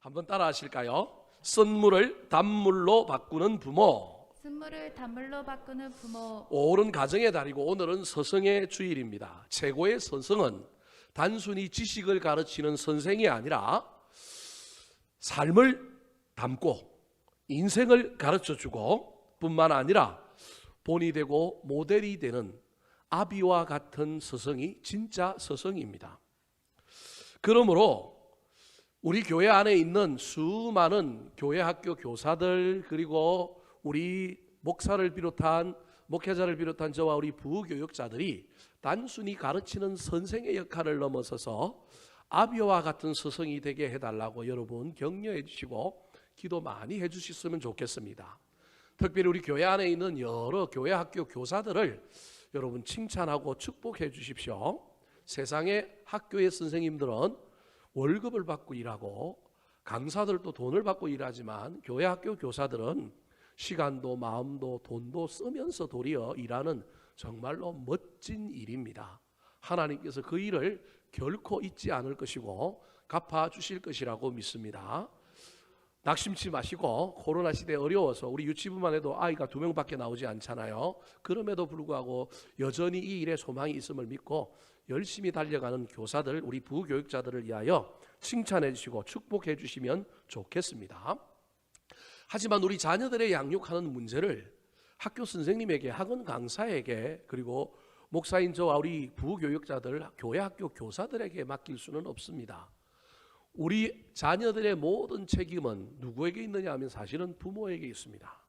한번 따라 하실까요? 쓴물을 단물로 바꾸는 부모. 쓴물을 단물로 바꾸는 부모. 옳은 가정의 달이고 오늘은 서성의 주일입니다. 최고의 서성은 단순히 지식을 가르치는 선생이 아니라 삶을 담고 인생을 가르쳐주고 뿐만 아니라 본이 되고 모델이 되는 아비와 같은 서성이 진짜 서성입니다. 그러므로 우리 교회 안에 있는 수많은 교회 학교 교사들, 그리고 우리 목사를 비롯한 목회자를 비롯한 저와 우리 부교육자들이 단순히 가르치는 선생의 역할을 넘어서서 아비와 같은 서성이 되게 해달라고 여러분 격려해 주시고 기도 많이 해 주셨으면 좋겠습니다. 특별히 우리 교회 안에 있는 여러 교회 학교 교사들을 여러분 칭찬하고 축복해 주십시오. 세상의 학교의 선생님들은 월급을 받고 일하고 강사들도 돈을 받고 일하지만 교회 학교 교사들은 시간도 마음도 돈도 쓰면서 도리어 일하는 정말로 멋진 일입니다. 하나님께서 그 일을 결코 잊지 않을 것이고 갚아주실 것이라고 믿습니다. 낙심치 마시고 코로나 시대에 어려워서 우리 유치부만 해도 아이가 2명밖에 나오지 않잖아요. 그럼에도 불구하고 여전히 이 일에 소망이 있음을 믿고 열심히 달려가는 교사들, 우리 부교육자들을 위하여 칭찬해 주시고 축복해 주시면 좋겠습니다. 하지만 우리 자녀들의 양육하는 문제를 학교 선생님에게, 학원 강사에게, 그리고 목사인 저와 우리 부교육자들, 교회 학교 교사들에게 맡길 수는 없습니다. 우리 자녀들의 모든 책임은 누구에게 있느냐 하면 사실은 부모에게 있습니다.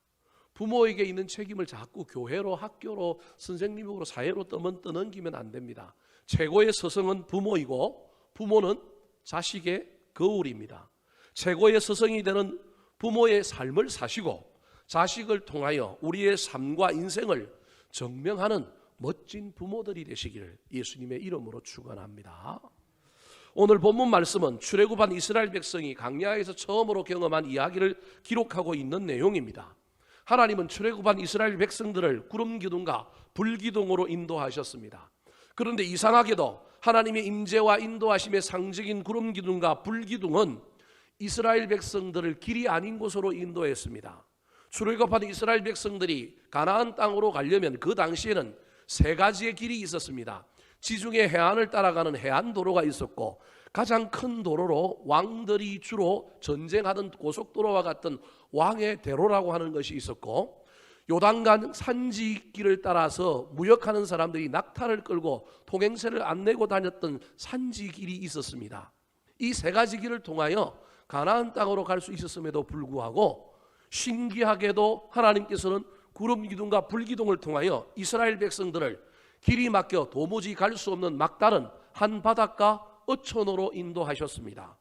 부모에게 있는 책임을 자꾸 교회로, 학교로, 선생님으로, 사회로 떠넘기면 안 됩니다. 최고의 서성은 부모이고 부모는 자식의 거울입니다. 최고의 서성이 되는 부모의 삶을 사시고 자식을 통하여 우리의 삶과 인생을 증명하는 멋진 부모들이 되시기를 예수님의 이름으로 축원합니다. 오늘 본문 말씀은 출애굽한 이스라엘 백성이 광야에서 처음으로 경험한 이야기를 기록하고 있는 내용입니다. 하나님은 출애굽한 이스라엘 백성들을 구름 기둥과 불 기둥으로 인도하셨습니다. 그런데 이상하게도 하나님의 임재와 인도하심의 상징인 구름 기둥과 불 기둥은 이스라엘 백성들을 길이 아닌 곳으로 인도했습니다. 출애굽한 이스라엘 백성들이 가나안 땅으로 가려면 그 당시에는 3가지의 길이 있었습니다. 지중해 해안을 따라가는 해안도로가 있었고, 가장 큰 도로로 왕들이 주로 전쟁하던 고속도로와 같은 왕의 대로라고 하는 것이 있었고, 요단강 산지길을 따라서 무역하는 사람들이 낙타를 끌고 통행세를 안 내고 다녔던 산지길이 있었습니다. 이 3가지 길을 통하여 가나안 땅으로 갈 수 있었음에도 불구하고 신기하게도 하나님께서는 구름 기둥과 불 기둥을 통하여 이스라엘 백성들을 길이 막혀 도무지 갈 수 없는 막다른 한 바닷가 어촌으로 인도하셨습니다.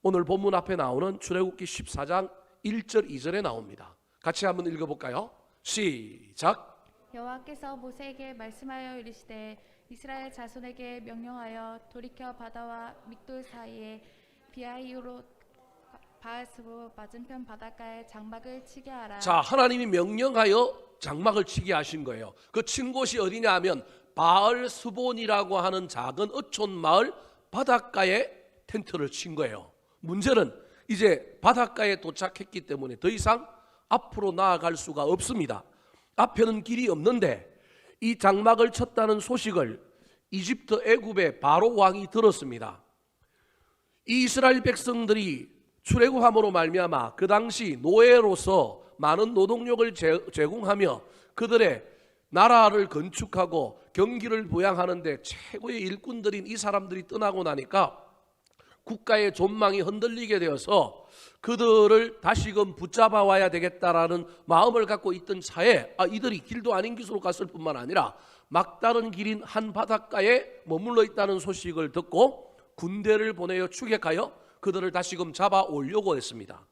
오늘 본문 앞에 나오는 출애굽기 14장 1절 2절에 나옵니다. 같이 한번 읽어볼까요? 시작. 여호와께서 모세에게 말씀하여 이르시되 이스라엘 자손에게 명령하여 돌이켜 바다와 믹돌 사이에 비하이오로 바하스보 맞은편 바닷가에 장막을 치게 하라. 자, 하나님이 명령하여 장막을 치게 하신 거예요. 그 친 곳이 어디냐 하면 바알스본이라고 하는 작은 어촌 마을 바닷가에 텐트를 친 거예요. 문제는 이제 바닷가에 도착했기 때문에 더 이상 앞으로 나아갈 수가 없습니다. 앞에는 길이 없는데 이 장막을 쳤다는 소식을 이집트 애굽의 바로 왕이 들었습니다. 이 이스라엘 백성들이 출애굽함으로 말미암아 그 당시 노예로서 많은 노동력을 제공하며 그들의 나라를 건축하고 경기를 부양하는데 최고의 일꾼들인 이 사람들이 떠나고 나니까 국가의 존망이 흔들리게 되어서 그들을 다시금 붙잡아 와야 되겠다라는 마음을 갖고 있던 차에 이들이 길도 아닌 곳으로 갔을 뿐만 아니라 막다른 길인 한 바닷가에 머물러 있다는 소식을 듣고 군대를 보내어 추격하여 그들을 다시금 잡아 오려고 했습니다.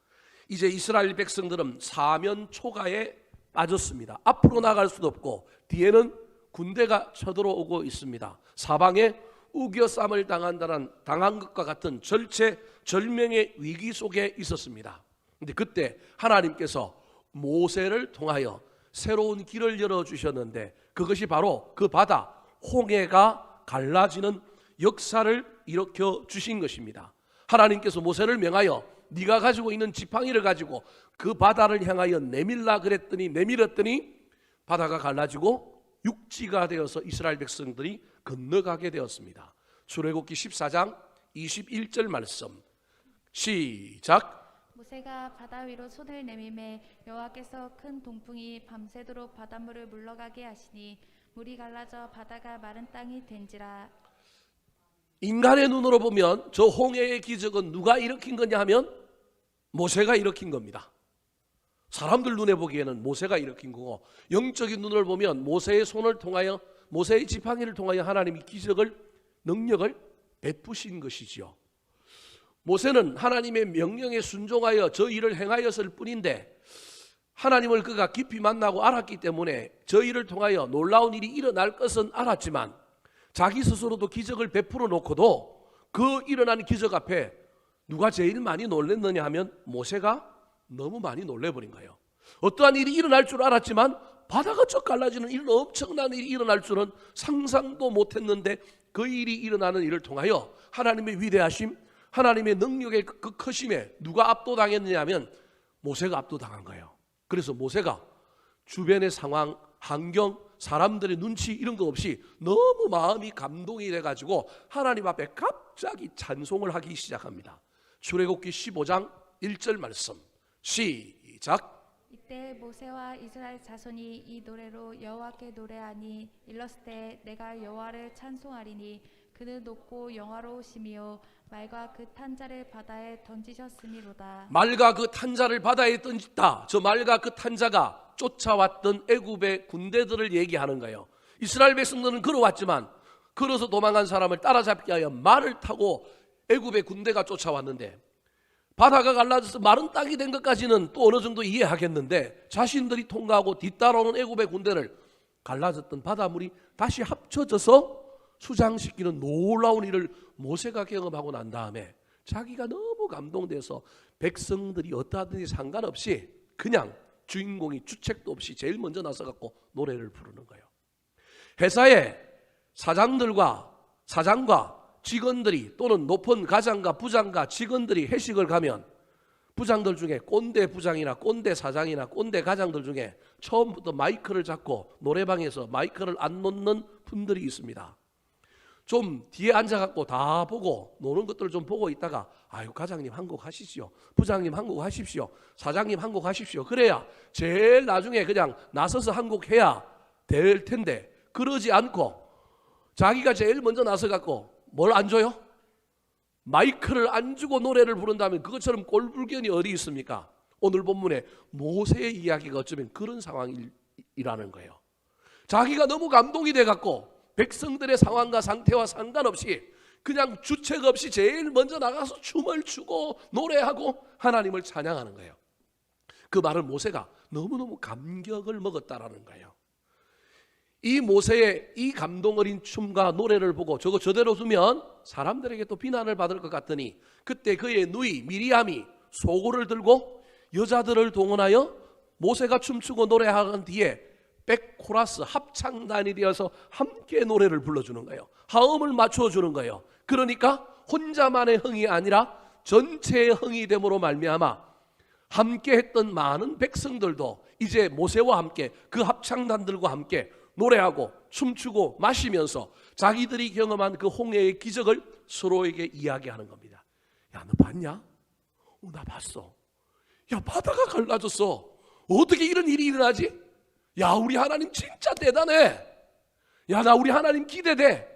이제 이스라엘 백성들은 사면 초가에 빠졌습니다. 앞으로 나갈 수도 없고 뒤에는 군대가 쳐들어오고 있습니다. 사방에 우겨쌈을 당한 것과 같은 절체절명의 위기 속에 있었습니다. 그런데 그때 하나님께서 모세를 통하여 새로운 길을 열어주셨는데 그것이 바로 그 바다 홍해가 갈라지는 역사를 일으켜 주신 것입니다. 하나님께서 모세를 명하여 네가 가지고 있는 지팡이를 가지고 그 바다를 향하여 내밀라 그랬더니 내밀었더니 바다가 갈라지고 육지가 되어서 이스라엘 백성들이 건너가게 되었습니다. 출애굽기 14장 21절 말씀 시작. 모세가 바다 위로 손을 내밀매 여호와께서 큰 동풍이 밤새도록 바닷물을 물러가게 하시니 물이 갈라져 바다가 마른 땅이 된지라. 인간의 눈으로 보면 저 홍해의 기적은 누가 일으킨 거냐 하면 모세가 일으킨 겁니다. 사람들 눈에 보기에는 모세가 일으킨 거고, 영적인 눈을 보면 모세의 손을 통하여, 모세의 지팡이를 통하여 하나님이 기적을, 능력을 베푸신 것이지요. 모세는 하나님의 명령에 순종하여 저 일을 행하였을 뿐인데 하나님을 그가 깊이 만나고 알았기 때문에 저 일을 통하여 놀라운 일이 일어날 것은 알았지만 자기 스스로도 기적을 베풀어 놓고도 그 일어난 기적 앞에 누가 제일 많이 놀랐느냐 하면 모세가 너무 많이 놀래버린 거예요. 어떠한 일이 일어날 줄 알았지만 바다가 쩍 갈라지는 이런 엄청난 일이 일어날 줄은 상상도 못했는데 그 일이 일어나는 일을 통하여 하나님의 위대하심, 하나님의 능력의 그 크심에 누가 압도당했느냐 하면 모세가 압도당한 거예요. 그래서 모세가 주변의 상황, 환경, 사람들의 눈치 이런 거 없이 너무 마음이 감동이 돼가지고 하나님 앞에 갑자기 찬송을 하기 시작합니다. 출애굽기 15장 1절 말씀 시작. 이때 모세와 이스라엘 자손이 이 노래로 여호와께 노래하니 일렀을 때 내가 여호와를 찬송하리니 그는 높고 영화로우시며 말과 그 탄자를 바다에 던지셨음이로다. 말과 그 탄자를 바다에 던졌다. 저 말과 그 탄자가 쫓아왔던 애굽의 군대들을 얘기하는 거예요. 이스라엘 백성들은 걸어왔지만 걸어서 도망간 사람을 따라잡기 위하여 말을 타고 애굽의 군대가 쫓아왔는데 바다가 갈라져서 마른 땅이 된 것까지는 또 어느 정도 이해하겠는데 자신들이 통과하고 뒤따라오는 애굽의 군대를 갈라졌던 바닷물이 다시 합쳐져서 수장시키는 놀라운 일을 모세가 경험하고 난 다음에 자기가 너무 감동돼서 백성들이 어떠하든지 상관없이 그냥 주인공이 주책도 없이 제일 먼저 나서갖고 노래를 부르는 거예요. 회사에 사장과 직원들이 또는 높은 가장과 부장과 직원들이 회식을 가면 부장들 중에 꼰대 부장이나 꼰대 사장이나 꼰대 가장들 중에 처음부터 마이크를 잡고 노래방에서 마이크를 안 놓는 분들이 있습니다. 좀 뒤에 앉아갖고 다 보고 노는 것들을 좀 보고 있다가 아유 가장님 한 곡 하시죠, 부장님 한 곡 하십시오, 사장님 한 곡 하십시오. 그래야 제일 나중에 그냥 나서서 한 곡 해야 될 텐데 그러지 않고 자기가 제일 먼저 나서갖고 뭘 안 줘요? 마이크를 안 주고 노래를 부른다면 그것처럼 꼴불견이 어디 있습니까? 오늘 본문에 모세의 이야기가 어쩌면 그런 상황이라는 거예요. 자기가 너무 감동이 돼갖고 백성들의 상황과 상태와 상관없이 그냥 주책 없이 제일 먼저 나가서 춤을 추고 노래하고 하나님을 찬양하는 거예요. 그 말을 모세가 너무너무 감격을 먹었다라는 거예요. 이 모세의 이 감동 어린 춤과 노래를 보고 저거 저대로 두면 사람들에게 또 비난을 받을 것 같더니 그때 그의 누이 미리암이 소고를 들고 여자들을 동원하여 모세가 춤추고 노래하는 뒤에 백코러스 합창단이 되어서 함께 노래를 불러주는 거예요. 화음을 맞춰주는 거예요. 그러니까 혼자만의 흥이 아니라 전체의 흥이 됨으로 말미암아 함께 했던 많은 백성들도 이제 모세와 함께 그 합창단들과 함께 노래하고 춤추고 마시면서 자기들이 경험한 그 홍해의 기적을 서로에게 이야기하는 겁니다. 야, 너 봤냐? 나 봤어. 야, 바다가 갈라졌어. 어떻게 이런 일이 일어나지? 야, 우리 하나님 진짜 대단해. 야, 나 우리 하나님 기대돼.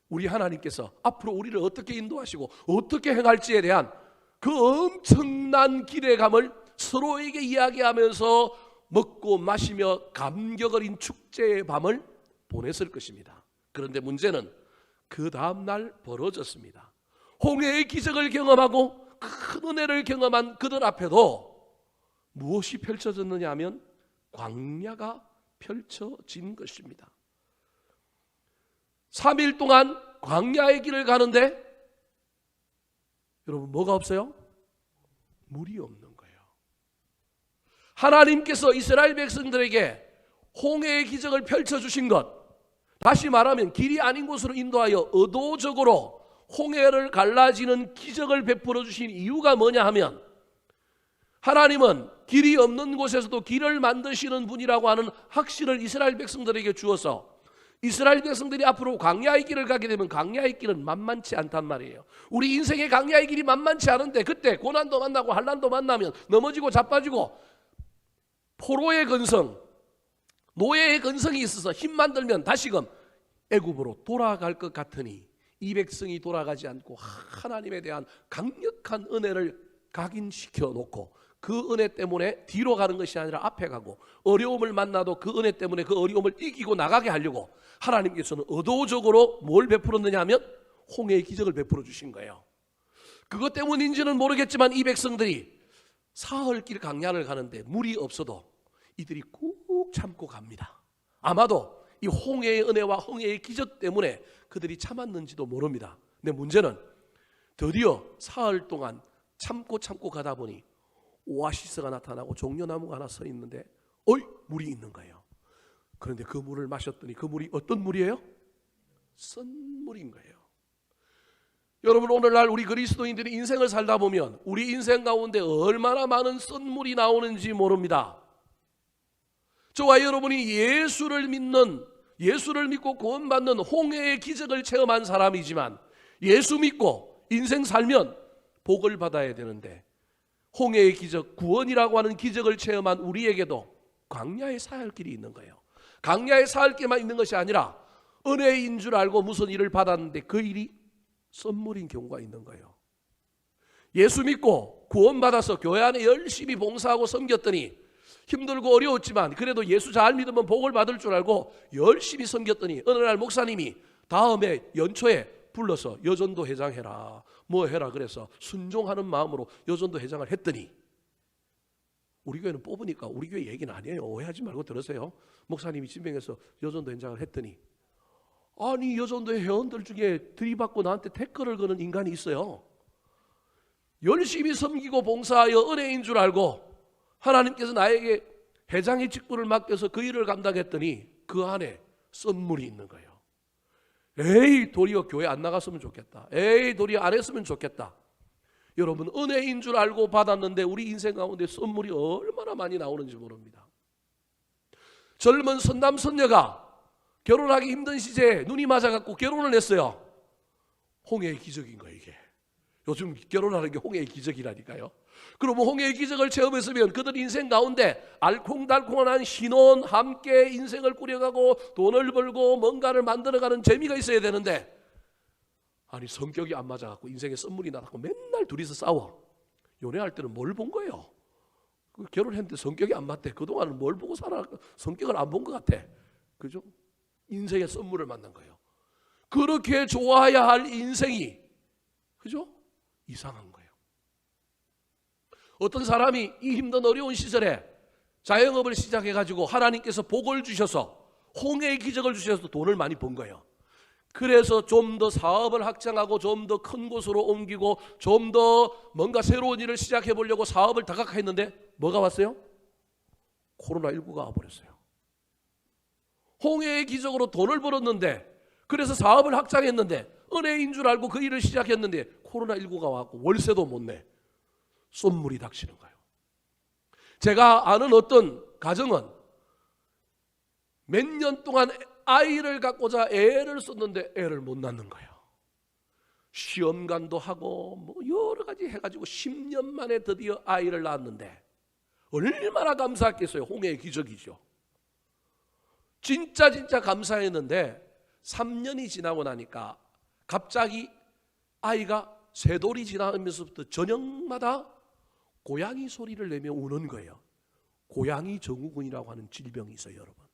우리 하나님께서 앞으로 우리를 어떻게 인도하시고 어떻게 행할지에 대한 그 엄청난 기대감을 서로에게 이야기하면서 먹고 마시며 감격 어린 축제의 밤을 보냈을 것입니다. 그런데 문제는 그 다음날 벌어졌습니다. 홍해의 기적을 경험하고 큰 은혜를 경험한 그들 앞에도 무엇이 펼쳐졌느냐 하면 광야가 펼쳐진 것입니다. 3일 동안 광야의 길을 가는데 여러분 뭐가 없어요? 물이 없는 거예요. 하나님께서 이스라엘 백성들에게 홍해의 기적을 펼쳐주신 것, 다시 말하면 길이 아닌 곳으로 인도하여 의도적으로 홍해를 갈라지는 기적을 베풀어 주신 이유가 뭐냐 하면 하나님은 길이 없는 곳에서도 길을 만드시는 분이라고 하는 확신을 이스라엘 백성들에게 주어서 이스라엘 백성들이 앞으로 광야의 길을 가게 되면 광야의 길은 만만치 않단 말이에요. 우리 인생의 광야의 길이 만만치 않은데 그때 고난도 만나고 환난도 만나면 넘어지고 자빠지고 포로의 근성, 노예의 근성이 있어서 힘만 들면 다시금 애굽으로 돌아갈 것 같으니 이 백성이 돌아가지 않고 하나님에 대한 강력한 은혜를 각인시켜 놓고 그 은혜 때문에 뒤로 가는 것이 아니라 앞에 가고 어려움을 만나도 그 은혜 때문에 그 어려움을 이기고 나가게 하려고 하나님께서는 의도적으로 뭘 베풀었느냐 하면 홍해의 기적을 베풀어 주신 거예요. 그것 때문인지는 모르겠지만 이 백성들이 사흘길 광야를 가는데 물이 없어도 이들이 꾹 참고 갑니다. 아마도 이 홍해의 은혜와 홍해의 기적 때문에 그들이 참았는지도 모릅니다. 근데 문제는 드디어 사흘 동안 참고 가다 보니 오아시스가 나타나고 종려나무가 하나 서 있는데 물이 있는 거예요. 그런데 그 물을 마셨더니 그 물이 어떤 물이에요? 썬물인 거예요. 여러분, 오늘날 우리 그리스도인들이 인생을 살다 보면 우리 인생 가운데 얼마나 많은 썬물이 나오는지 모릅니다. 저와 여러분이 예수를 믿고 구원받는 홍해의 기적을 체험한 사람이지만 예수 믿고 인생 살면 복을 받아야 되는데 홍해의 기적, 구원이라고 하는 기적을 체험한 우리에게도 광야의 사흘길이 있는 거예요. 광야의 사흘길만 있는 것이 아니라 은혜인 줄 알고 무슨 일을 받았는데 그 일이 선물인 경우가 있는 거예요. 예수 믿고 구원받아서 교회 안에 열심히 봉사하고 섬겼더니 힘들고 어려웠지만 그래도 예수 잘 믿으면 복을 받을 줄 알고 열심히 섬겼더니 어느 날 목사님이 다음에 연초에 불러서 여전도 회장해라 뭐 해라 그래서 순종하는 마음으로 여전도 회장을 했더니 우리 교회는 뽑으니까 우리 교회 얘기는 아니에요. 오해하지 말고 들으세요. 목사님이 지명해서 여전도 회장을 했더니 아니 여전도의 회원들 중에 들이받고 나한테 태클을 거는 인간이 있어요. 열심히 섬기고 봉사하여 은혜인 줄 알고 하나님께서 나에게 회장의 직분을 맡겨서 그 일을 감당했더니 그 안에 썬물이 있는 거예요. 에이 도리어 교회 안 나갔으면 좋겠다. 에이 도리어 안 했으면 좋겠다. 여러분, 은혜인 줄 알고 받았는데 우리 인생 가운데 썬물이 얼마나 많이 나오는지 모릅니다. 젊은 선남 선녀가 결혼하기 힘든 시제에 눈이 맞아갖고 결혼을 했어요. 홍해의 기적인 거예요 이게. 요즘 결혼하는 게 홍해의 기적이라니까요. 그러면 홍해의 기적을 체험했으면 그들 인생 가운데 알콩달콩한 신혼 함께 인생을 꾸려가고 돈을 벌고 뭔가를 만들어가는 재미가 있어야 되는데 아니 성격이 안 맞아갖고 인생에 썬물이 나갖고 맨날 둘이서 싸워. 연애할 때는 뭘 본 거예요? 결혼했는데 성격이 안 맞대. 그동안은 뭘 보고 살아? 성격을 안 본 것 같아. 그죠? 인생의 썬물을 만난 거예요. 그렇게 좋아야 할 인생이 그죠? 이상한 거예요. 어떤 사람이 이 힘든 어려운 시절에 자영업을 시작해가지고 하나님께서 복을 주셔서 홍해의 기적을 주셔서 돈을 많이 번 거예요. 그래서 좀 더 사업을 확장하고 좀 더 큰 곳으로 옮기고 좀 더 뭔가 새로운 일을 시작해 보려고 사업을 다각화했는데 뭐가 왔어요? 코로나19가 와버렸어요. 홍해의 기적으로 돈을 벌었는데 그래서 사업을 확장했는데 은혜인 줄 알고 그 일을 시작했는데 코로나19가 왔고 월세도 못 내. 쏜물이 닥치는 거예요. 제가 아는 어떤 가정은 몇 년 동안 아이를 갖고자 애를 썼는데 애를 못 낳는 거예요. 시험관도 하고 뭐 여러 가지 해가지고 10년 만에 드디어 아이를 낳았는데 얼마나 감사했겠어요. 홍해의 기적이죠. 진짜 감사했는데 3년이 지나고 나니까 갑자기 아이가 세 돌이 지나면서부터 저녁마다 고양이 소리를 내며 우는 거예요. 고양이 증후군이라고 하는 질병이 있어요, 여러분.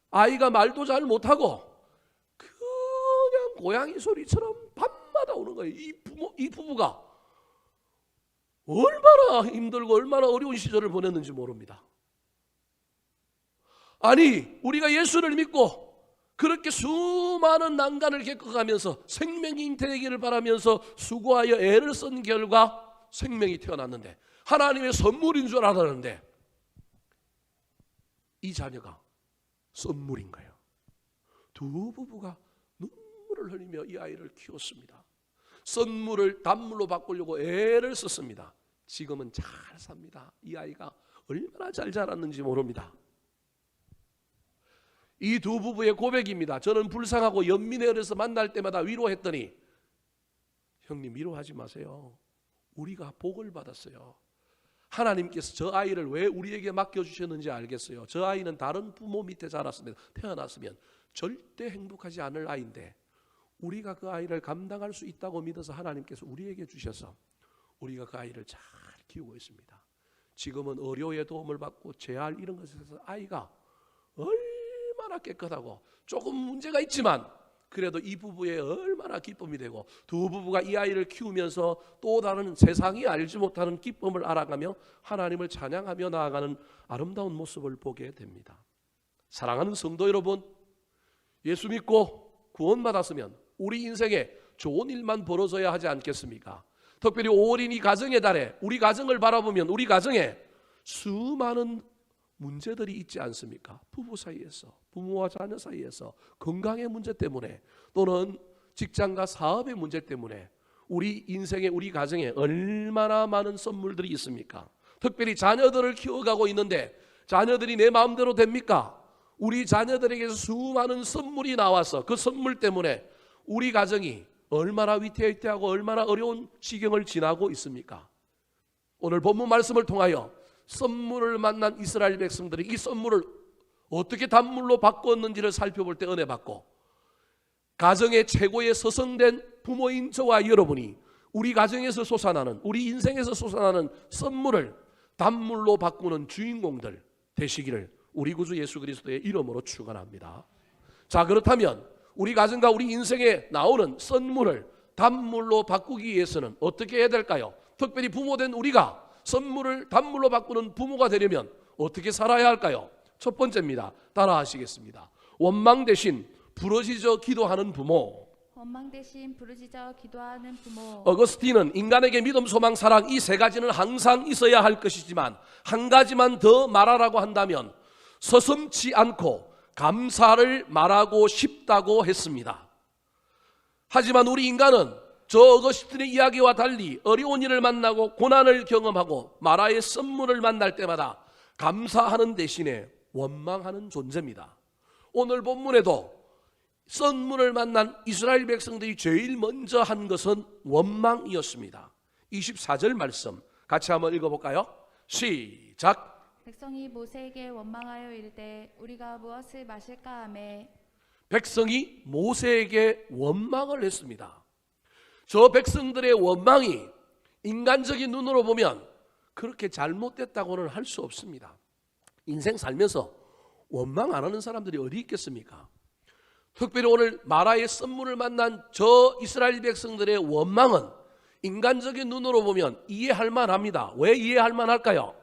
아이가 말도 잘 못하고 그냥 고양이 소리처럼 밤마다 우는 거예요. 이 부부가 얼마나 힘들고 얼마나 어려운 시절을 보냈는지 모릅니다. 아니 우리가 예수를 믿고 그렇게 수많은 난간을 겪어가면서 생명이 되기를 바라면서 수고하여 애를 쓴 결과 생명이 태어났는데 하나님의 선물인 줄 알았는데 이 자녀가 선물인 거예요. 두 부부가 눈물을 흘리며 이 아이를 키웠습니다. 선물을 단물로 바꾸려고 애를 썼습니다. 지금은 잘 삽니다. 이 아이가 얼마나 잘 자랐는지 모릅니다. 이 두 부부의 고백입니다. 저는 불쌍하고 연민에 어려서 만날 때마다 위로했더니, 형님 위로하지 마세요. 우리가 복을 받았어요. 하나님께서 저 아이를 왜 우리에게 맡겨주셨는지 알겠어요. 저 아이는 다른 부모 밑에 자랐으면, 태어났으면 절대 행복하지 않을 아이인데 우리가 그 아이를 감당할 수 있다고 믿어서 하나님께서 우리에게 주셔서 우리가 그 아이를 잘 키우고 있습니다. 지금은 의료의 도움을 받고 재활 이런 것에서 아이가 얼마나 깨끗하고, 조금 문제가 있지만 그래도 이 부부의 얼마나 기쁨이 되고, 두 부부가 이 아이를 키우면서 또 다른 세상이 알지 못하는 기쁨을 알아가며 하나님을 찬양하며 나아가는 아름다운 모습을 보게 됩니다. 사랑하는 성도 여러분, 예수 믿고 구원받았으면 우리 인생에 좋은 일만 벌어져야 하지 않겠습니까? 특별히 5월인 이 가정의 달에 우리 가정을 바라보면 우리 가정에 수많은 문제들이 있지 않습니까? 부부 사이에서, 부모와 자녀 사이에서, 건강의 문제 때문에, 또는 직장과 사업의 문제 때문에 우리 인생에, 우리 가정에 얼마나 많은 선물들이 있습니까? 특별히 자녀들을 키워가고 있는데 자녀들이 내 마음대로 됩니까? 우리 자녀들에게서 수많은 선물이 나와서 그 선물 때문에 우리 가정이 얼마나 위태위태하고 얼마나 어려운 시경을 지나고 있습니까? 오늘 본문 말씀을 통하여 선물을 만난 이스라엘 백성들이 이 선물을 어떻게 단물로 바꿨는지를 살펴볼 때 은혜 받고, 가정의 최고의 서성된 부모인 저와 여러분이 우리 가정에서 솟아나는, 우리 인생에서 솟아나는 선물을 단물로 바꾸는 주인공들 되시기를 우리 구주 예수 그리스도의 이름으로 축원합니다. 자, 그렇다면 우리 가정과 우리 인생에 나오는 선물을 단물로 바꾸기 위해서는 어떻게 해야 될까요? 특별히 부모된 우리가 선물을 단물로 바꾸는 부모가 되려면 어떻게 살아야 할까요? 첫 번째입니다. 따라 하시겠습니다. 원망 대신 부르짖어 기도하는 부모. 원망 대신 부르짖어 기도하는 부모. 어거스틴은 인간에게 믿음, 소망, 사랑 이 세 가지는 항상 있어야 할 것이지만 한 가지만 더 말하라고 한다면 서슴지 않고 감사를 말하고 싶다고 했습니다. 하지만 우리 인간은 저 어거스틴의 이야기와 달리 어려운 일을 만나고 고난을 경험하고 마라의 선물을 만날 때마다 감사하는 대신에 원망하는 존재입니다. 오늘 본문에도 선물을 만난 이스라엘 백성들이 제일 먼저 한 것은 원망이었습니다. 24절 말씀 같이 한번 읽어볼까요? 시작. 백성이 모세에게 원망하여 이르되 우리가 무엇을 마실까 하매. 백성이 모세에게 원망을 했습니다. 저 백성들의 원망이 인간적인 눈으로 보면 그렇게 잘못됐다고는 할 수 없습니다. 인생 살면서 원망 안 하는 사람들이 어디 있겠습니까? 특별히 오늘 마라의 선물을 만난 저 이스라엘 백성들의 원망은 인간적인 눈으로 보면 이해할 만합니다. 왜 이해할 만할까요?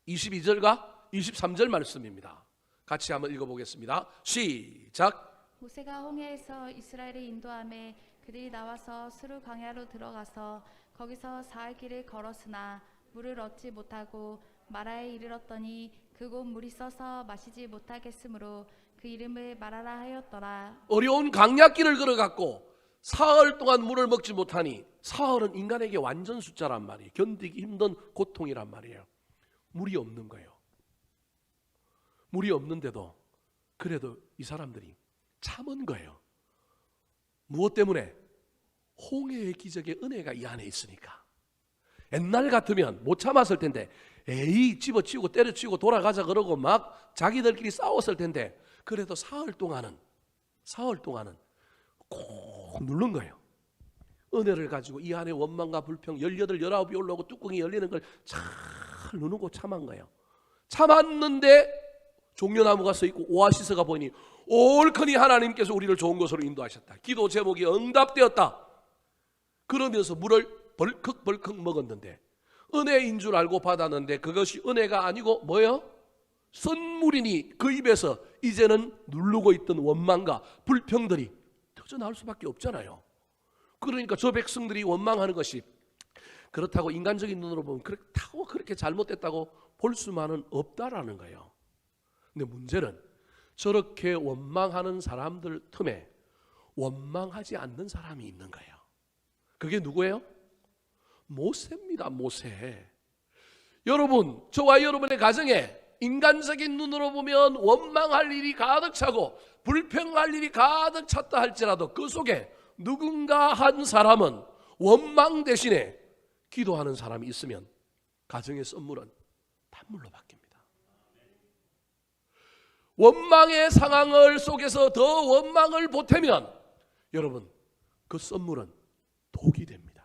22절과 23절 말씀입니다. 같이 한번 읽어보겠습니다. 시작. 모세가 홍해에서 이스라엘을 인도하매 그들이 나와서 수르 광야로 들어가서 거기서 사흘 길을 걸었으나 물을 얻지 못하고 마라에 이르렀더니 그곳 물이 써서 마시지 못하겠으므로 그 이름을 마라라 하였더라. 어려운 강약길을 걸어갔고 사흘 동안 물을 먹지 못하니, 사흘은 인간에게 완전 숫자란 말이에요. 견디기 힘든 고통이란 말이에요. 물이 없는 거예요. 물이 없는데도 그래도 이 사람들이 참은 거예요. 무엇 때문에? 홍해의 기적의 은혜가 이 안에 있으니까. 옛날 같으면 못 참았을 텐데, 에이 집어치우고 때려치우고 돌아가자 그러고 막 자기들끼리 싸웠을 텐데, 그래도 사흘 동안은 꼭 누른 거예요. 은혜를 가지고 이 안에 원망과 불평 18, 19이 올라오고 뚜껑이 열리는 걸 잘 누르고 참은 거예요. 참았는데 종려나무가 서 있고 오아시스가 보이니 올커니 하나님께서 우리를 좋은 곳으로 인도하셨다. 기도 제목이 응답되었다. 그러면서 물을 벌컥벌컥 먹었는데, 은혜인 줄 알고 받았는데 그것이 은혜가 아니고 뭐예요? 선물이니 그 입에서 이제는 누르고 있던 원망과 불평들이 터져나올 수밖에 없잖아요. 그러니까 저 백성들이 원망하는 것이, 그렇다고 인간적인 눈으로 보면 그렇다고 그렇게 잘못됐다고 볼 수만은 없다라는 거예요. 근데 문제는 저렇게 원망하는 사람들 틈에 원망하지 않는 사람이 있는 거예요. 그게 누구예요? 모세입니다. 모세. 여러분, 저와 여러분의 가정에 인간적인 눈으로 보면 원망할 일이 가득 차고 불평할 일이 가득 찼다 할지라도 그 속에 누군가 한 사람은 원망 대신에 기도하는 사람이 있으면 가정의 선물은 단물로 바뀝니다. 원망의 상황을 속에서 더 원망을 보태면 여러분, 그 선물은 독이 됩니다.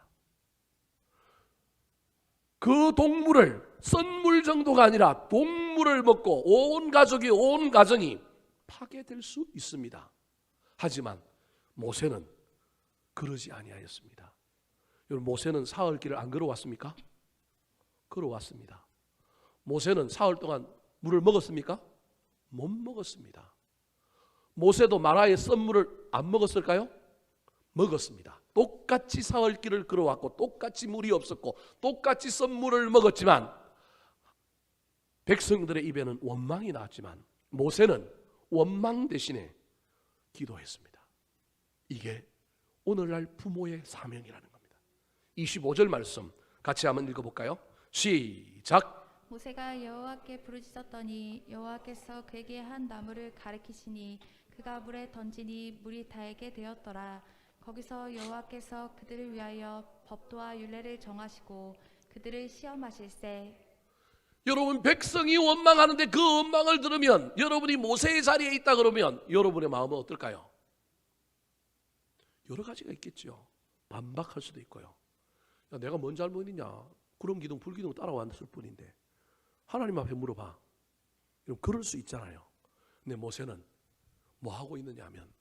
그 동물을, 선물 정도가 아니라 동물을 먹고 온 가족이, 온 가정이 파괴될 수 있습니다. 하지만 모세는 그러지 아니하였습니다. 여러분, 모세는 사흘 길을 안 걸어왔습니까? 걸어왔습니다. 모세는 사흘 동안 물을 먹었습니까? 못 먹었습니다. 모세도 마라의 썬물을 안 먹었을까요? 먹었습니다. 똑같이 사흘 길을 걸어왔고 똑같이 물이 없었고 똑같이 썬물을 먹었지만 백성들의 입에는 원망이 나왔지만 모세는 원망 대신에 기도했습니다. 이게 오늘날 부모의 사명이라는 겁니다. 25절 말씀 같이 한번 읽어볼까요? 시작. 모세가 여호와께 부르짖었더니 여호와께서 그에게 한 나무를 가리키시니 그가 물에 던지니 물이 달게 되었더라. 거기서 여호와께서 그들을 위하여 법도와 율례를 정하시고 그들을 시험하실세. 여러분, 백성이 원망하는데 그 원망을 들으면 여러분이 모세의 자리에 있다 그러면 여러분의 마음은 어떨까요? 여러 가지가 있겠죠. 반박할 수도 있고요. 야, 내가 뭔 잘못이냐? 구름 기둥 불기둥 따라왔을 뿐인데 하나님 앞에 물어봐. 그럴 수 있잖아요. 근데 모세는 뭐 하고 있느냐 하면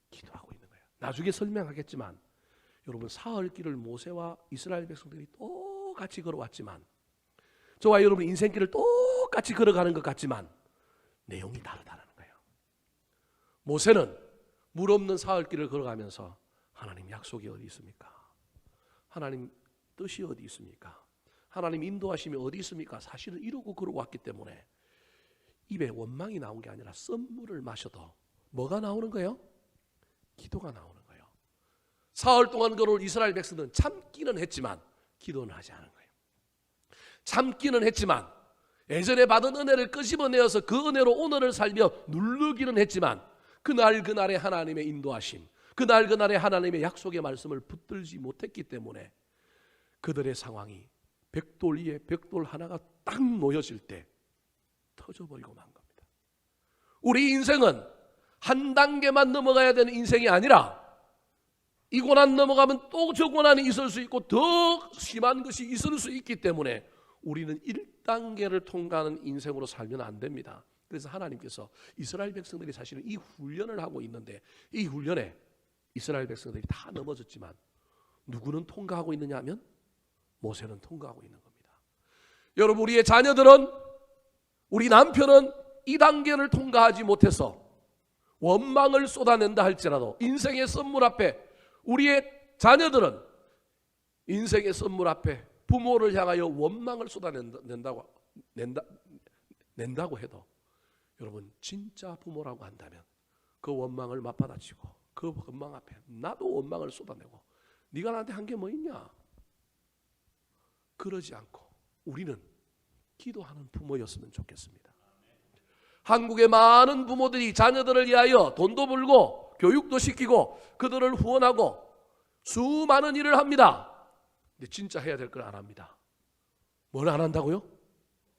기도하고 있는 거예요. 나중에 설명하겠지만 여러분, 사흘 길을 모세와 이스라엘 백성들이 똑같이 걸어왔지만 저와 여러분 인생길을 똑같이 걸어가는 것 같지만 내용이 다르다는 거예요. 모세는 물 없는 사흘 길을 걸어가면서 하나님 약속이 어디 있습니까? 하나님 뜻이 어디 있습니까? 하나님 인도하심이 어디 있습니까? 사실은 이러고 걸어왔기 때문에 입에 원망이 나온 게 아니라 썬물을 마셔도 뭐가 나오는 거예요? 기도가 나오는 거예요. 사흘 동안 걸어올 이스라엘 백성들은 참기는 했지만 기도는 하지 않은 거예요. 참기는 했지만 예전에 받은 은혜를 끄집어내어서 그 은혜로 오늘을 살며 누르기는 했지만 그날의 하나님의 인도하심, 그날의 하나님의 약속의 말씀을 붙들지 못했기 때문에 그들의 상황이 벽돌 위에 벽돌 하나가 딱 놓여질 때 터져버리고 만 겁니다. 우리 인생은 한 단계만 넘어가야 되는 인생이 아니라 이 고난 넘어가면 또 저 고난이 있을 수 있고 더 심한 것이 있을 수 있기 때문에 우리는 1단계를 통과하는 인생으로 살면 안 됩니다. 그래서 하나님께서 이스라엘 백성들이 사실은 이 훈련을 하고 있는데 이 훈련에 이스라엘 백성들이 다 넘어졌지만 누구는 통과하고 있느냐 하면 모세는 통과하고 있는 겁니다. 여러분, 우리의 자녀들은, 우리 남편은 이 단계를 통과하지 못해서 원망을 쏟아낸다 할지라도 인생의 선물 앞에 우리의 자녀들은 인생의 선물 앞에 부모를 향하여 원망을 쏟아낸다고 해도 여러분, 진짜 부모라고 한다면 그 원망을 맞받아치고 그 원망 앞에 나도 원망을 쏟아내고 네가 나한테 한 게 뭐 있냐? 그러지 않고 우리는 기도하는 부모였으면 좋겠습니다. 한국의 많은 부모들이 자녀들을 위하여 돈도 벌고 교육도 시키고 그들을 후원하고 수많은 일을 합니다. 근데 진짜 해야 될 걸 안 합니다. 뭘 안 한다고요?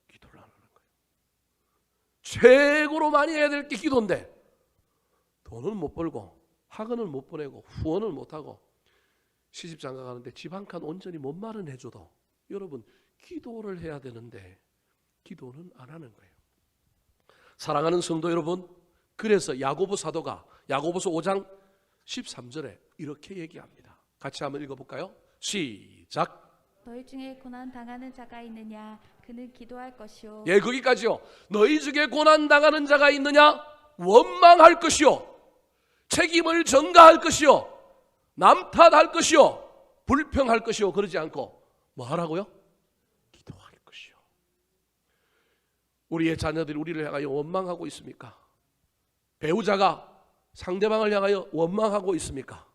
기도를 안 하는 거예요. 최고로 많이 해야 될 게 기도인데 돈은 못 벌고 학원을 못 보내고 후원을 못 하고 시집 장가 가는데 집 한 칸 온전히 못 마련해줘도 여러분, 기도를 해야 되는데 기도는 안 하는 거예요. 사랑하는 성도 여러분, 그래서 야고보 사도가 야고보서 5장 13절에 이렇게 얘기합니다. 같이 한번 읽어볼까요? 시작. 너희 중에 고난 당하는 자가 있느냐? 그는 기도할 것이요. 예, 거기까지요. 너희 중에 고난 당하는 자가 있느냐? 원망할 것이요. 책임을 전가할 것이요. 남 탓할 것이요. 불평할 것이요. 그러지 않고 뭐 하라고요? 기도할 것이요. 우리의 자녀들이 우리를 향하여 원망하고 있습니까? 배우자가 상대방을 향하여 원망하고 있습니까?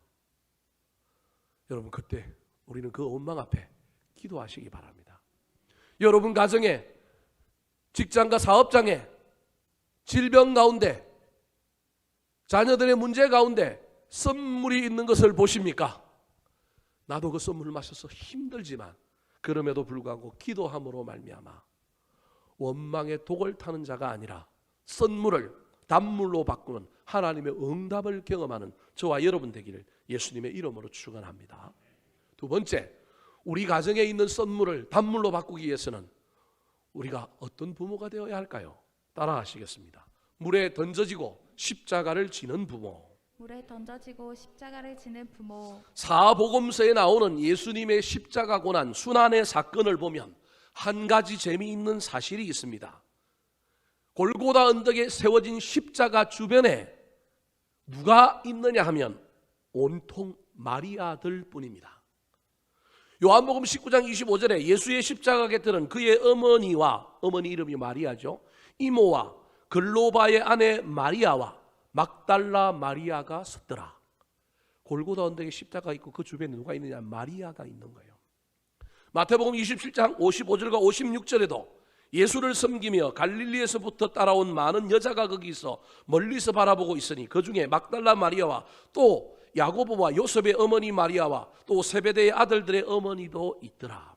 여러분, 그때 우리는 그 원망 앞에 기도하시기 바랍니다. 여러분 가정에, 직장과 사업장에, 질병 가운데, 자녀들의 문제 가운데 선물이 있는 것을 보십니까? 나도 그 선물을 마셔서 힘들지만 그럼에도 불구하고 기도함으로 말미암아 원망의 독을 타는 자가 아니라 선물을 단물로 바꾸는 하나님의 응답을 경험하는 저와 여러분 되기를 예수님의 이름으로 축원합니다. 두 번째, 우리 가정에 있는 선물을 단물로 바꾸기 위해서는 우리가 어떤 부모가 되어야 할까요? 따라하시겠습니다. 물에 던져지고 십자가를 지는 부모. 물에 던져지고 십자가를 지는 부모. 사복음서에 나오는 예수님의 십자가 고난 순환의 사건을 보면 한 가지 재미있는 사실이 있습니다. 골고다 언덕에 세워진 십자가 주변에 누가 있느냐 하면 온통 마리아들 뿐입니다. 요한복음 19장 25절에 예수의 십자가 곁에는 그의 어머니와, 어머니 이름이 마리아죠, 이모와 글로바의 아내 마리아와 막달라 마리아가 섰더라. 골고다 언덕에 십자가 있고 그 주변에 누가 있느냐? 마리아가 있는 거예요. 마태복음 27장 55절과 56절에도 예수를 섬기며 갈릴리에서부터 따라온 많은 여자가 거기 있어 멀리서 바라보고 있으니 그 중에 막달라 마리아와 또 야고보와 요셉의 어머니 마리아와 또 세베대의 아들들의 어머니도 있더라.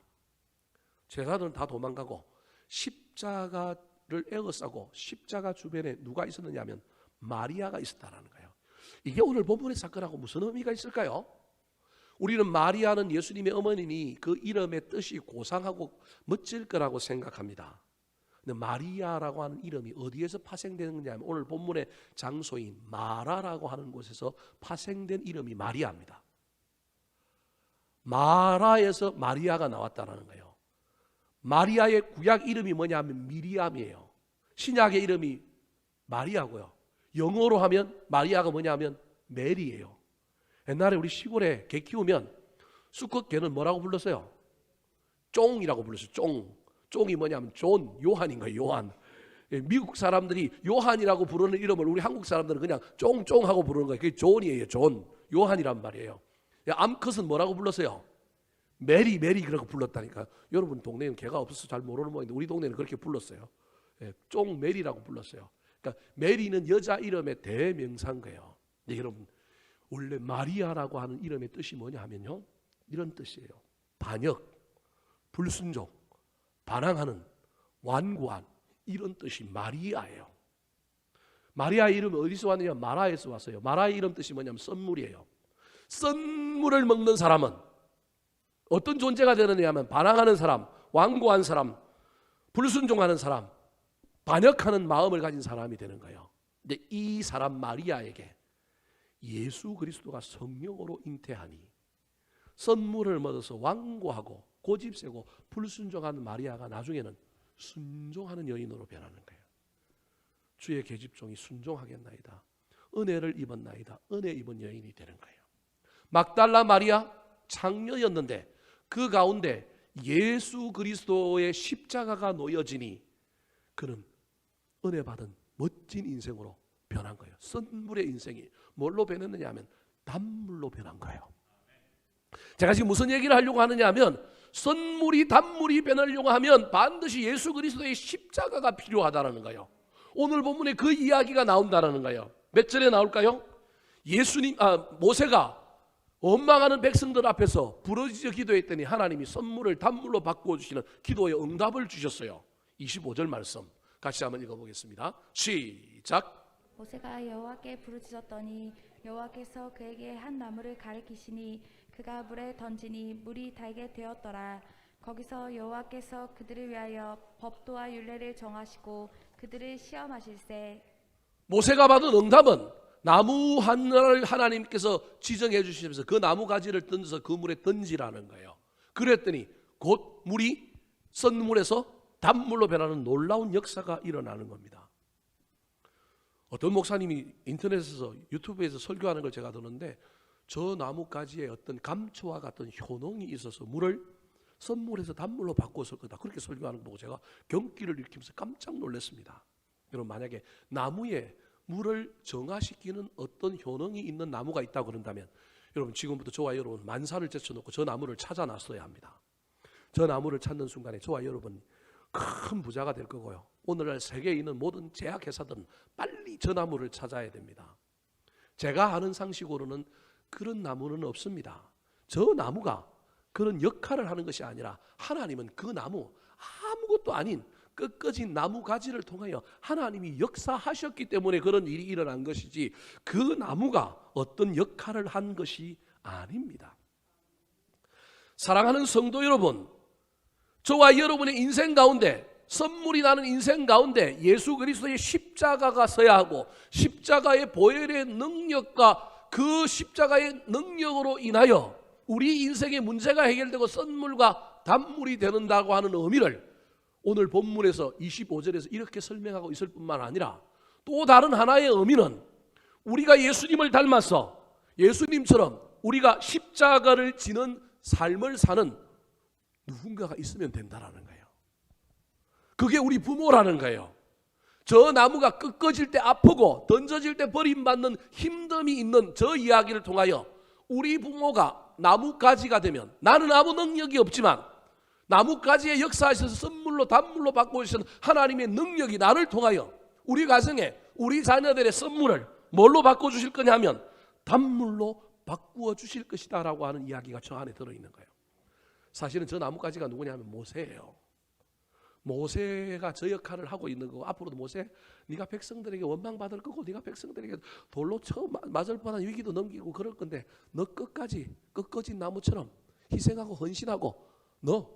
제자들은 다 도망가고 십자가를 에워싸고 십자가 주변에 누가 있었느냐 하면 마리아가 있었다는 거예요. 이게 오늘 본문의 사건하고 무슨 의미가 있을까요? 우리는 마리아는 예수님의 어머니니 그 이름의 뜻이 고상하고 멋질 거라고 생각합니다. 근데 마리아라고 하는 이름이 어디에서 파생되느냐 하면 오늘 본문의 장소인 마라라고 하는 곳에서 파생된 이름이 마리아입니다. 마라에서 마리아가 나왔다는 거예요. 마리아의 구약 이름이 뭐냐 하면 미리암이에요. 신약의 이름이 마리아고요. 영어로 하면 마리아가 뭐냐 하면 메리예요. 옛날에 우리 시골에 개 키우면 수컷 개는 뭐라고 불렀어요? 쫑이라고 불렀어요. 쫑. 쫑이 뭐냐면 존, 요한인 거예요. 요한. 미국 사람들이 요한이라고 부르는 이름을 우리 한국 사람들은 그냥 쫑쫑 하고 부르는 거예요. 그게 존이에요. 존. 요한이란 말이에요. 암컷은 뭐라고 불렀어요? 메리 그러고 불렀다니까. 여러분 동네에는 개가 없어서 잘 모르는 모양인데 우리 동네는 그렇게 불렀어요. 쫑 메리라고 불렀어요. 그러니까 메리는 여자 이름의 대명사인 거예요. 네, 여러분 원래 마리아라고 하는 이름의 뜻이 뭐냐 하면요, 이런 뜻이에요. 반역, 불순종, 반항하는, 완고한, 이런 뜻이 마리아예요. 마리아의 이름은 어디서 왔느냐? 마라에서 왔어요. 마라의 이름 뜻이 뭐냐면 선물이에요. 선물을 먹는 사람은 어떤 존재가 되느냐 하면 반항하는 사람, 완고한 사람, 불순종하는 사람, 반역하는 마음을 가진 사람이 되는 거예요. 근데 이 사람 마리아에게 예수 그리스도가 성령으로 잉태하니 선물을 얻어서 완고하고 고집세고 불순종하는 마리아가 나중에는 순종하는 여인으로 변하는 거예요. 주의 계집종이 순종하겠나이다. 은혜를 입었나이다. 은혜 입은 여인이 되는 거예요. 막달라 마리아 창녀였는데 그 가운데 예수 그리스도의 십자가가 놓여지니 그는 은혜 받은 멋진 인생으로 변한 거예요. 선물의 인생이 뭘로 변했느냐 하면 단물로 변한 거예요. 제가 지금 무슨 얘기를 하려고 하느냐 하면 선물이 단물이 변하려고 하면 반드시 예수 그리스도의 십자가가 필요하다는 거예요. 오늘 본문에 그 이야기가 나온다는 거예요. 몇 절에 나올까요? 모세가 원망하는 백성들 앞에서 부르짖어 기도했더니 하나님이 선물을 단물로 바꾸어 주시는 기도의 응답을 주셨어요. 25절 말씀 같이 한번 읽어보겠습니다. 시작. 모세가 여호와께 부르짖었더니 여호와께서 그에게 한 나무를 가리키시니 그가 물에 던지니 물이 달게 되었더라. 거기서 여호와께서 그들을 위하여 법도와 율례를 정하시고 그들을 시험하실세. 모세가 받은 응답은 나무 하나를 하나님께서 지정해 주시면서 그 나무 가지를 던져서 그 물에 던지라는 거예요. 그랬더니 곧 물이 선물에서 단물로 변하는 놀라운 역사가 일어나는 겁니다. 어떤 목사님이 인터넷에서 유튜브에서 설교하는 걸 제가 듣는데 저 나무가지에 어떤 감초와 같은 효능이 있어서 물을 선물에서 단물로 바꿨을 거다. 그렇게 설교하는 거 보고 제가 경기를 일으키면서 깜짝 놀랐습니다. 여러분 만약에 나무에 물을 정화시키는 어떤 효능이 있는 나무가 있다고 그런다면 여러분 지금부터 저와 여러분 만사를 제쳐놓고 저 나무를 찾아놨어야 합니다. 저 나무를 찾는 순간에 저와 여러분 큰 부자가 될 거고요. 오늘날 세계에 있는 모든 제약회사들은 빨리 저 나무를 찾아야 됩니다. 제가 아는 상식으로는 그런 나무는 없습니다. 저 나무가 그런 역할을 하는 것이 아니라 하나님은 그 나무, 아무것도 아닌 꺾어진 나무 가지를 통하여 하나님이 역사하셨기 때문에 그런 일이 일어난 것이지 그 나무가 어떤 역할을 한 것이 아닙니다. 사랑하는 성도 여러분, 저와 여러분의 인생 가운데, 선물이 나는 인생 가운데 예수 그리스도의 십자가가 서야 하고, 십자가의 보혈의 능력과 그 십자가의 능력으로 인하여 우리 인생의 문제가 해결되고 선물과 단물이 되는다고 하는 의미를 오늘 본문에서 25절에서 이렇게 설명하고 있을 뿐만 아니라, 또 다른 하나의 의미는 우리가 예수님을 닮아서 예수님처럼 우리가 십자가를 지는 삶을 사는 누군가가 있으면 된다라는 거예요. 그게 우리 부모라는 거예요. 저 나무가 꺾어질 때 아프고 던져질 때 버림받는 힘듦이 있는 저 이야기를 통하여 우리 부모가 나무가지가 되면, 나는 아무 능력이 없지만 나무가지의 역사에서 선물로 단물로 받고 계시는 하나님의 능력이 나를 통하여 우리 가정에 우리 자녀들의 선물을 뭘로 바꿔주실 거냐면 단물로 바꾸어 주실 것이다 라고 하는 이야기가 저 안에 들어있는 거예요. 사실은 저 나무가지가 누구냐면 모세예요. 모세가 저 역할을 하고 있는 거고, 앞으로도 모세 네가 백성들에게 원망받을 거고 네가 백성들에게 돌로 처음 맞을 뻔한 위기도 넘기고 그럴 건데, 너 끝까지 꺾어진 나무처럼 희생하고 헌신하고 너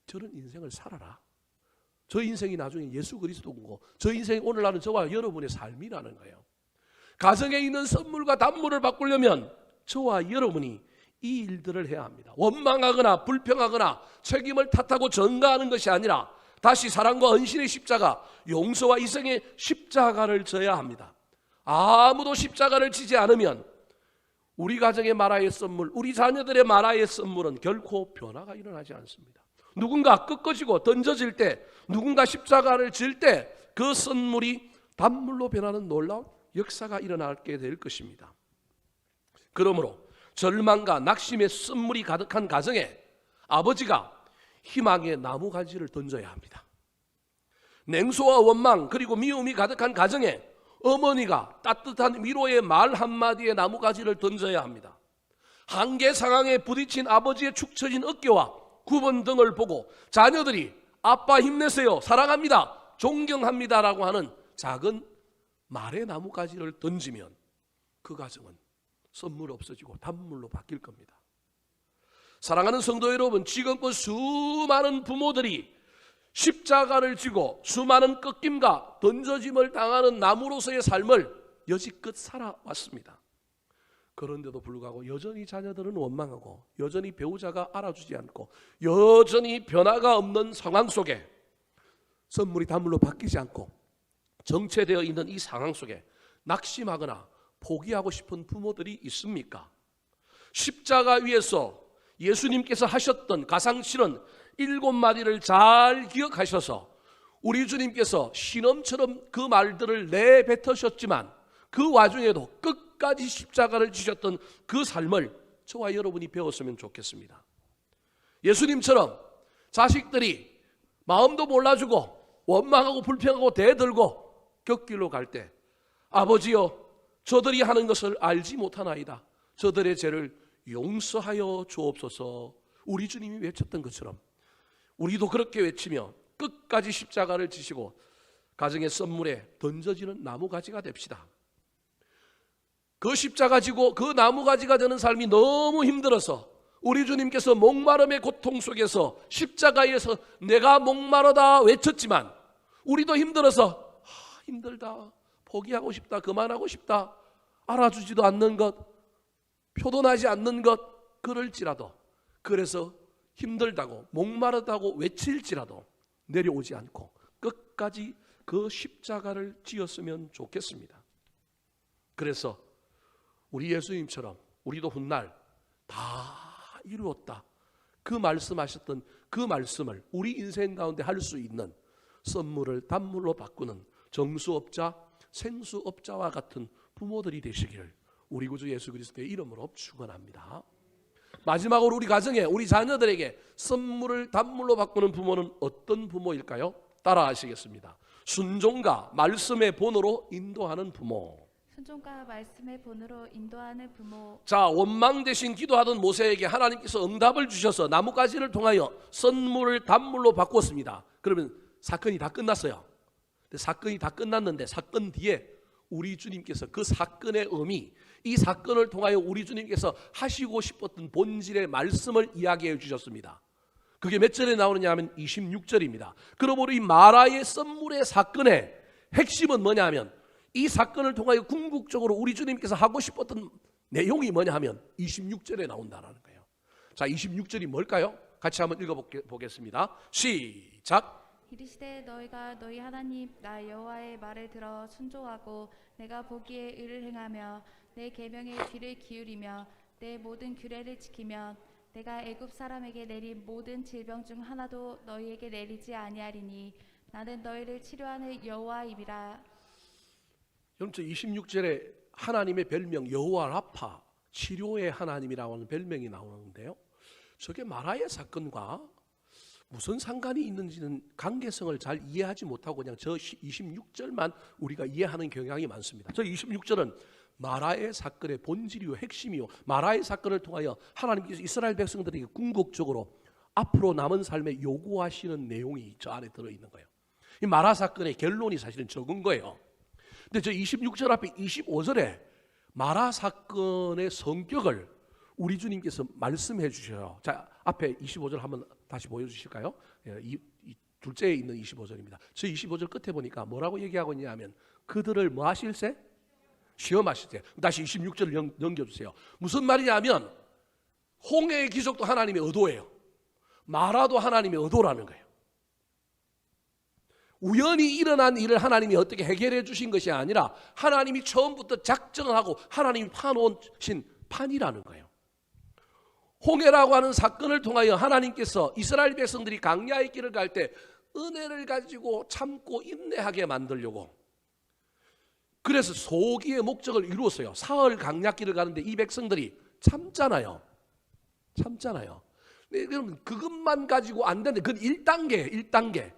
저런 인생을 살아라. 저 인생이 나중에 예수 그리스도고 저 인생이 오늘날은 저와 여러분의 삶이라는 거예요. 가정에 있는 선물과 단물을 바꾸려면 저와 여러분이 이 일들을 해야 합니다. 원망하거나 불평하거나 책임을 탓하고 전가하는 것이 아니라 다시 사랑과 헌신의 십자가, 용서와 희생의 십자가를 져야 합니다. 아무도 십자가를 지지 않으면 우리 가정의 마라의 선물, 우리 자녀들의 마라의 선물은 결코 변화가 일어나지 않습니다. 누군가 꺾어지고 던져질 때, 누군가 십자가를 질 때 그 선물이 단물로 변하는 놀라운 역사가 일어나게 될 것입니다. 그러므로 절망과 낙심의 선물이 가득한 가정에 아버지가 희망의 나무가지를 던져야 합니다. 냉소와 원망 그리고 미움이 가득한 가정에 어머니가 따뜻한 위로의 말 한마디에 나무가지를 던져야 합니다. 한계 상황에 부딪힌 아버지의 축 처진 어깨와 굽은 등을 보고 자녀들이 아빠 힘내세요, 사랑합니다, 존경합니다 라고 하는 작은 말의 나무가지를 던지면 그 가정은 선물 없어지고 단물로 바뀔 겁니다. 사랑하는 성도 여러분, 지금껏 수많은 부모들이 십자가를 지고 수많은 꺾임과 던져짐을 당하는 나무로서의 삶을 여지껏 살아왔습니다. 그런데도 불구하고 여전히 자녀들은 원망하고 여전히 배우자가 알아주지 않고 여전히 변화가 없는 상황 속에 선물이 단물로 바뀌지 않고 정체되어 있는 이 상황 속에 낙심하거나 포기하고 싶은 부모들이 있습니까? 십자가 위에서 예수님께서 하셨던 가상실현 7마디를 잘 기억하셔서 우리 주님께서 신음처럼 그 말들을 내뱉으셨지만 그 와중에도 끝까지 십자가를 지셨던 그 삶을 저와 여러분이 배웠으면 좋겠습니다. 예수님처럼 자식들이 마음도 몰라주고 원망하고 불평하고 대들고 곁길로 갈 때 아버지여 저들이 하는 것을 알지 못하나이다, 저들의 죄를 용서하여 주옵소서, 우리 주님이 외쳤던 것처럼 우리도 그렇게 외치며 끝까지 십자가를 지시고 가정의 선물에 던져지는 나무가지가 됩시다. 그 십자가 지고 그 나무가지가 되는 삶이 너무 힘들어서 우리 주님께서 목마름의 고통 속에서 십자가에서 내가 목마르다 외쳤지만 우리도 힘들어서 힘들다, 포기하고 싶다, 그만하고 싶다, 알아주지도 않는 것, 표도나지 않는 것, 그럴지라도, 그래서 힘들다고 목마르다고 외칠지라도 내려오지 않고 끝까지 그 십자가를 지었으면 좋겠습니다. 그래서 우리 예수님처럼 우리도 훗날 다 이루었다, 그 말씀하셨던 그 말씀을 우리 인생 가운데 할 수 있는 선물을 단물로 바꾸는 정수업자, 생수업자와 같은 부모들이 되시기를 우리 구주 예수 그리스도의 이름으로 축원합니다. 마지막으로 우리 가정에 우리 자녀들에게 선물을 단물로 바꾸는 부모는 어떤 부모일까요? 따라 하시겠습니다. 순종과 말씀의 본으로 인도하는 부모. 순종과 말씀의 본으로 인도하는 부모. 자, 원망 대신 기도하던 모세에게 하나님께서 응답을 주셔서 나뭇가지를 통하여 선물을 단물로 바꿨습니다. 그러면 사건이 다 끝났어요. 근데 사건이 다 끝났는데 사건 뒤에 우리 주님께서 그 사건의 의미, 이 사건을 통하여 우리 주님께서 하시고 싶었던 본질의 말씀을 이야기해 주셨습니다. 그게 몇 절에 나오느냐 하면 26절입니다. 그러므로 이 마라의 선물의 사건의 핵심은 뭐냐 하면 이 사건을 통하여 궁극적으로 우리 주님께서 하고 싶었던 내용이 뭐냐 하면 26절에 나온다는 거예요. 자, 26절이 뭘까요? 같이 한번 읽어보겠습니다. 시작. 이르시되 너희가 너희 하나님 나 여호와의 말을 들어 순종하고 내가 보기에 의를 행하며 내 계명에 귀를 기울이며 내 모든 규례를 지키면 내가 애굽 사람에게 내린 모든 질병 중 하나도 너희에게 내리지 아니하리니 나는 너희를 치료하는 여호와임이라. 여러분, 저 26절에 하나님의 별명 여호와 라파, 치료의 하나님이라고 하는 별명이 나오는데요, 저게 마라의 사건과 무슨 상관이 있는지는 관계성을 잘 이해하지 못하고 그냥 저 26절만 우리가 이해하는 경향이 많습니다. 저 26절은 마라의 사건의 본질이요 핵심이요, 마라의 사건을 통하여 하나님께서 이스라엘 백성들에게 궁극적으로 앞으로 남은 삶에 요구하시는 내용이 저 안에 들어있는 거예요. 이 마라 사건의 결론이 사실은 적은 거예요. 근데 저 26절 앞에 25절에 마라 사건의 성격을 우리 주님께서 말씀해 주셔요. 자, 앞에 25절 한번 다시 보여주실까요? 이 둘째에 있는 25절입니다. 저 25절 끝에 보니까 뭐라고 얘기하고 있냐 하면 그들을 뭐 하실세? 시험하실세. 다시 26절을 넘겨주세요. 무슨 말이냐면 홍해의 기적도 하나님의 의도예요. 마라도 하나님의 의도라는 거예요. 우연히 일어난 일을 하나님이 어떻게 해결해 주신 것이 아니라 하나님이 처음부터 작정을 하고 하나님이 파놓으신 판이라는 거예요. 홍해라고 하는 사건을 통하여 하나님께서 이스라엘 백성들이 광야의 길을 갈 때 은혜를 가지고 참고 인내하게 만들려고, 그래서 소기의 목적을 이루었어요. 사흘 광야길을 가는데 이 백성들이 참잖아요. 네, 그럼 그것만 가지고 안 되는데 그건 1단계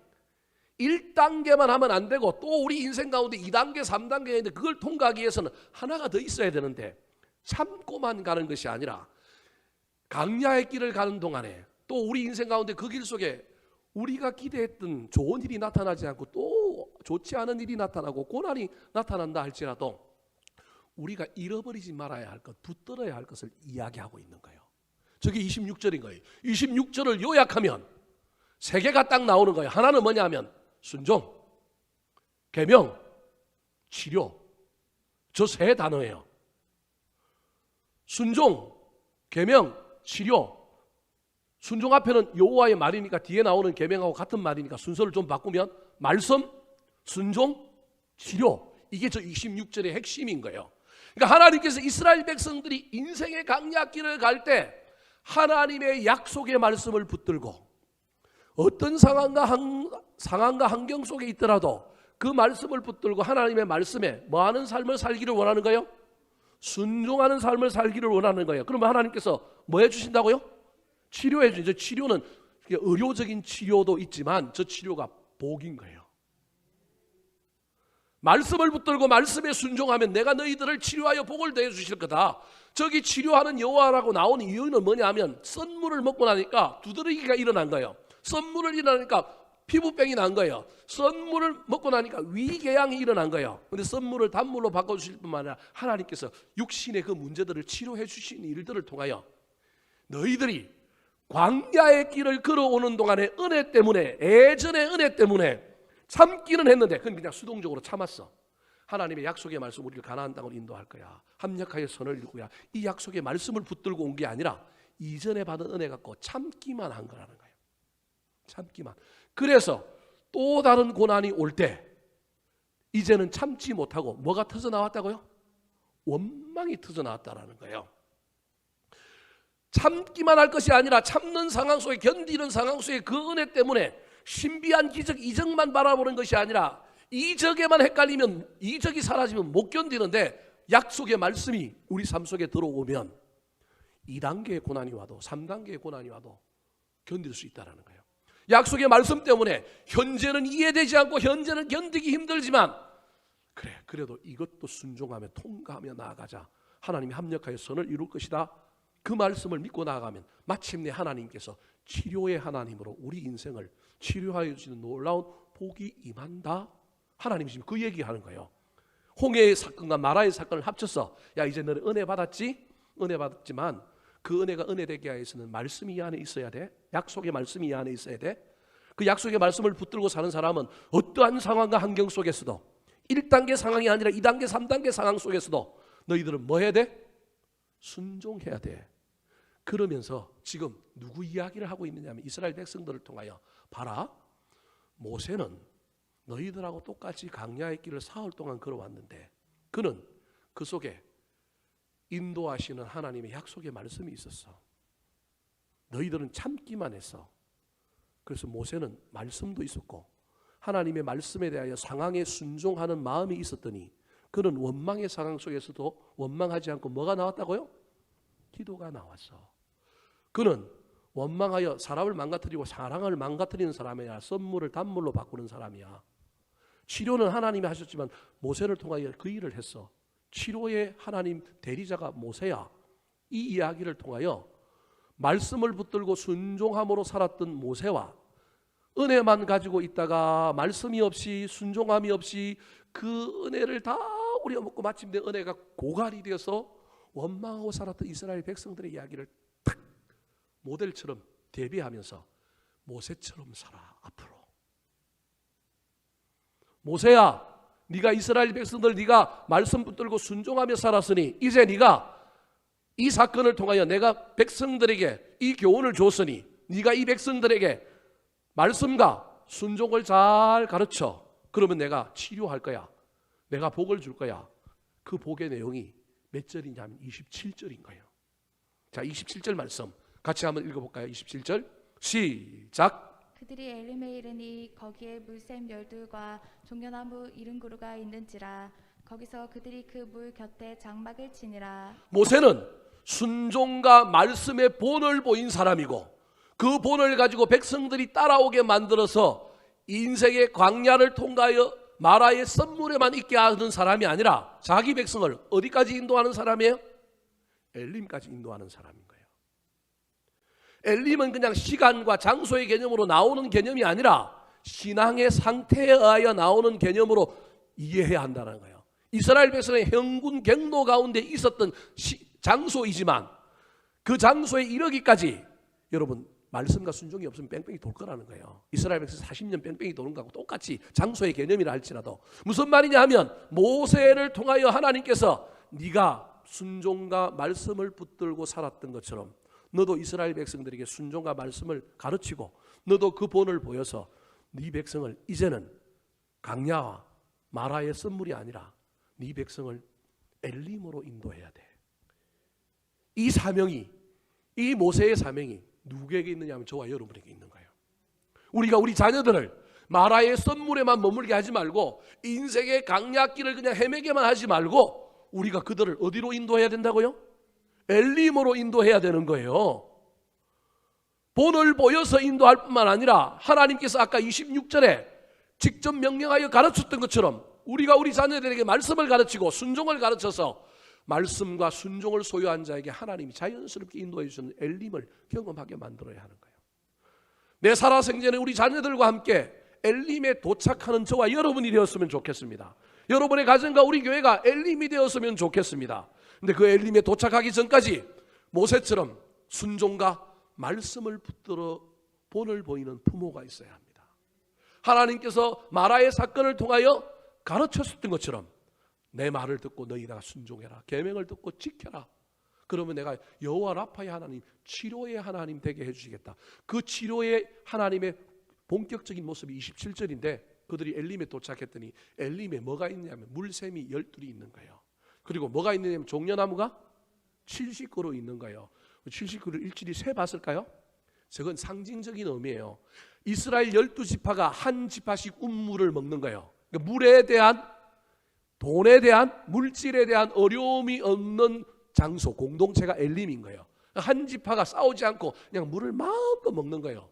1단계만 하면 안 되고 또 우리 인생 가운데 2단계 3단계가 있는데 그걸 통과하기 위해서는 하나가 더 있어야 되는데 참고만 가는 것이 아니라 광야의 길을 가는 동안에 또 우리 인생 가운데 그 길 속에 우리가 기대했던 좋은 일이 나타나지 않고 또 좋지 않은 일이 나타나고 고난이 나타난다 할지라도 우리가 잃어버리지 말아야 할 것, 붙들어야 할 것을 이야기하고 있는 거예요. 저게 26절인 거예요. 26절을 요약하면 세 개가 딱 나오는 거예요. 하나는 뭐냐 하면 순종, 계명, 치료. 저 세 단어예요. 순종, 계명, 치료. 순종 앞에는 여호와의 말이니까 뒤에 나오는 계명하고 같은 말이니까 순서를 좀 바꾸면 말씀, 순종, 치료. 이게 저 26절의 핵심인 거예요. 그러니까 하나님께서 이스라엘 백성들이 인생의 광야길을 갈 때 하나님의 약속의 말씀을 붙들고 어떤 상황과 환경 속에 있더라도 그 말씀을 붙들고 하나님의 말씀에 뭐하는 삶을 살기를 원하는 거예요? 순종하는 삶을 살기를 원하는 거예요. 그러면 하나님께서 뭐 해주신다고요? 치료해 주죠. 치료는 의료적인 치료도 있지만 저 치료가 복인 거예요. 말씀을 붙들고 말씀에 순종하면 내가 너희들을 치료하여 복을 더해 주실 거다. 저기 치료하는 여호와라고 나오는 이유는 뭐냐면 썬물을 먹고 나니까 두드러기가 일어난 거예요. 썬물을 일어나니까 피부병이 난 거예요. 썬물을 먹고 나니까 위궤양이 일어난 거예요. 그런데 썬물을 단물로 바꿔주실 뿐만 아니라 하나님께서 육신의 그 문제들을 치료해 주신 일들을 통하여 너희들이 광야의 길을 걸어오는 동안에 은혜 때문에, 예전의 은혜 때문에 참기는 했는데 그건 그냥 수동적으로 참았어. 하나님의 약속의 말씀, 우리를 가나안 땅으로 인도할 거야, 합력하여 선을 이루고야, 이 약속의 말씀을 붙들고 온 게 아니라 이전에 받은 은혜 갖고 참기만 한 거라는 거예요. 참기만. 그래서 또 다른 고난이 올 때 이제는 참지 못하고 뭐가 터져 나왔다고요? 원망이 터져 나왔다라는 거예요. 참기만 할 것이 아니라 참는 상황 속에, 견디는 상황 속에 그 은혜 때문에 신비한 기적, 이적만 바라보는 것이 아니라 이적에만 헷갈리면, 이적이 사라지면 못 견디는데 약속의 말씀이 우리 삶 속에 들어오면 2단계의 고난이 와도 3단계의 고난이 와도 견딜 수 있다는 거예요. 약속의 말씀 때문에 현재는 이해되지 않고 현재는 견디기 힘들지만 그래 그래도 이것도 순종하며 통과하며 나아가자. 하나님이 합력하여 선을 이룰 것이다. 그 말씀을 믿고 나아가면 마침내 하나님께서 치료의 하나님으로 우리 인생을 치료하여 주시는 놀라운 복이 임한다. 하나님이 지금 그 얘기하는 거예요. 홍해의 사건과 마라의 사건을 합쳐서 야 이제 너는 은혜 받았지? 은혜 받았지만 그 은혜가 은혜되게 하여 위해서는 말씀이 이 안에 있어야 돼. 약속의 말씀이 이 안에 있어야 돼. 그 약속의 말씀을 붙들고 사는 사람은 어떠한 상황과 환경 속에서도 1단계 상황이 아니라 2단계 3단계 상황 속에서도 너희들은 뭐 해야 돼? 순종해야 돼. 그러면서 지금 누구 이야기를 하고 있느냐면 이스라엘 백성들을 통하여 봐라 모세는 너희들하고 똑같이 광야의 길을 사흘 동안 걸어왔는데 그는 그 속에 인도하시는 하나님의 약속의 말씀이 있었어. 너희들은 참기만 했어. 그래서 모세는 말씀도 있었고 하나님의 말씀에 대하여 상황에 순종하는 마음이 있었더니 그는 원망의 상황 속에서도 원망하지 않고 뭐가 나왔다고요? 기도가 나왔어. 그는 원망하여 사람을 망가뜨리고 사랑을 망가뜨리는 사람이 아니라 선물을 단물로 바꾸는 사람이야. 치료는 하나님이 하셨지만 모세를 통하여 그 일을 했어. 치료의 하나님 대리자가 모세야. 이 이야기를 통하여 말씀을 붙들고 순종함으로 살았던 모세와 은혜만 가지고 있다가 말씀이 없이 순종함이 없이 그 은혜를 다 우려먹고 마침내 은혜가 고갈이 되어서 원망하고 살았던 이스라엘 백성들의 이야기를 탁 모델처럼 대비하면서 모세처럼 살아 앞으로. 모세야 네가 이스라엘 백성들 네가 말씀 붙들고 순종하며 살았으니 이제 네가 이 사건을 통하여 내가 백성들에게 이 교훈을 줬으니 네가 이 백성들에게 말씀과 순종을 잘 가르쳐. 그러면 내가 치료할 거야. 내가 복을 줄 거야. 그 복의 내용이 몇 절이냐면 27절인 거예요. 자, 27절 말씀 같이 한번 읽어볼까요? 27절 시작. 그들이 엘림에 이르니 거기에 물샘 열둘과 종려나무 이른 그루가 있는지라 거기서 그들이 그 물 곁에 장막을 치니라. 모세는 순종과 말씀의 본을 보인 사람이고 그 본을 가지고 백성들이 따라오게 만들어서 인생의 광야를 통과하여 마라의 썸물에만 있게 하는 사람이 아니라 자기 백성을 어디까지 인도하는 사람이에요? 엘림까지 인도하는 사람인 거예요. 엘림은 그냥 시간과 장소의 개념으로 나오는 개념이 아니라 신앙의 상태에 의하여 나오는 개념으로 이해해야 한다는 거예요. 이스라엘 백성의 형군 경로 가운데 있었던 장소이지만 그 장소에 이르기까지 여러분 말씀과 순종이 없으면 뺑뺑이 돌 거라는 거예요. 이스라엘 백성 40년 뺑뺑이 도는 거하고 똑같이 장소의 개념이라 할지라도 무슨 말이냐 하면 모세를 통하여 하나님께서 네가 순종과 말씀을 붙들고 살았던 것처럼 너도 이스라엘 백성들에게 순종과 말씀을 가르치고 너도 그 본을 보여서 네 백성을 이제는 광야와 마라의 썸물이 아니라 네 백성을 엘림으로 인도해야 돼. 이 사명이 이 모세의 사명이 누구에게 있느냐 하면 저와 여러분에게 있는 거예요. 우리가 우리 자녀들을 마라의 썸물에만 머물게 하지 말고 인생의 강약길을 그냥 헤매게만 하지 말고 우리가 그들을 어디로 인도해야 된다고요? 엘림으로 인도해야 되는 거예요. 본을 보여서 인도할 뿐만 아니라 하나님께서 아까 26절에 직접 명령하여 가르쳤던 것처럼 우리가 우리 자녀들에게 말씀을 가르치고 순종을 가르쳐서 말씀과 순종을 소유한 자에게 하나님이 자연스럽게 인도해 주시는 엘림을 경험하게 만들어야 하는 거예요. 내 살아생전에 우리 자녀들과 함께 엘림에 도착하는 저와 여러분이 되었으면 좋겠습니다. 여러분의 가정과 우리 교회가 엘림이 되었으면 좋겠습니다. 근데 그 엘림에 도착하기 전까지 모세처럼 순종과 말씀을 붙들어 본을 보이는 부모가 있어야 합니다. 하나님께서 마라의 사건을 통하여 가르쳤던 것처럼 내 말을 듣고 너희가 순종해라. 계명을 듣고 지켜라. 그러면 내가 여호와 라파의 하나님, 치료의 하나님 되게 해주시겠다. 그 치료의 하나님의 본격적인 모습이 27절인데 그들이 엘림에 도착했더니 엘림에 뭐가 있냐면 물샘이 12이 있는 거예요. 그리고 뭐가 있느냐면 종려나무가 70그루 있는 거예요. 70그루 일일이 세봤을까요? 저건 상징적인 의미예요. 이스라엘 12지파가 한 지파씩 운물을 먹는 거예요. 그러니까 물에 대한 돈에 대한 물질에 대한 어려움이 없는 장소 공동체가 엘림인 거예요. 한 지파가 싸우지 않고 그냥 물을 마음껏 먹는 거예요.